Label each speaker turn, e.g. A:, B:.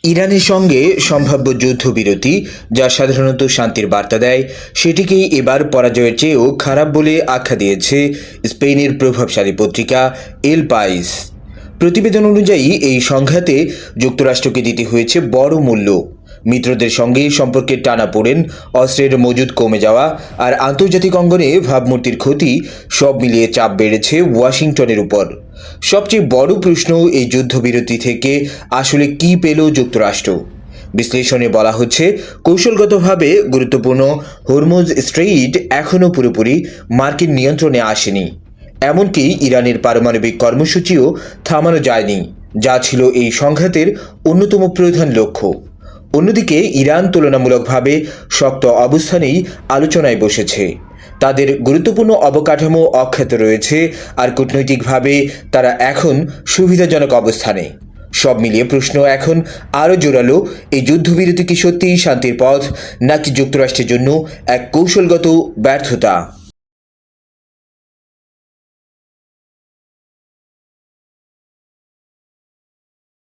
A: ইরানের সঙ্গে সম্ভাব্য যুদ্ধবিরতি যা সাধারণত শান্তির বার্তা দেয় সেটিকেই এবার পরাজয়ের চেয়েও খারাপ বলে আখ্যা দিয়েছে স্পেনের প্রভাবশালী পত্রিকা এল পাইস। প্রতিবেদন অনুযায়ী এই সংঘাতে যুক্তরাষ্ট্রকে দিতে হয়েছে বড় মূল্য। মিত্রদের সঙ্গে সম্পর্কের টানাপোড়েন, অস্ত্রের মজুদ কমে যাওয়া আর আন্তর্জাতিক অঙ্গনে ভাবমূর্তির ক্ষতি সব মিলিয়ে চাপ বেড়েছে ওয়াশিংটনের উপর। সবচেয়ে বড় প্রশ্ন, এই যুদ্ধবিরতি থেকে আসলে কী পেল যুক্তরাষ্ট্র? বিশ্লেষণে বলা হচ্ছে, কৌশলগতভাবে গুরুত্বপূর্ণ হরমুজ স্ট্রেইট এখনও পুরোপুরি মার্কিন নিয়ন্ত্রণে আসেনি। এমনকি ইরানের পারমাণবিক কর্মসূচিও থামানো যায়নি, যা ছিল এই সংঘাতের অন্যতম প্রধান লক্ষ্য। অন্যদিকে ইরান তুলনামূলকভাবে শক্ত অবস্থানেই আলোচনায় বসেছে। তাদের গুরুত্বপূর্ণ অবকাঠামো অক্ষত রয়েছে আর কূটনৈতিকভাবে তারা এখন সুবিধাজনক অবস্থানে। সব মিলিয়ে প্রশ্ন এখন আরও জোরালো, এই যুদ্ধবিরতি কি সত্যিই শান্তির পথ, নাকি যুক্তরাষ্ট্রের জন্য এক কৌশলগত ব্যর্থতা?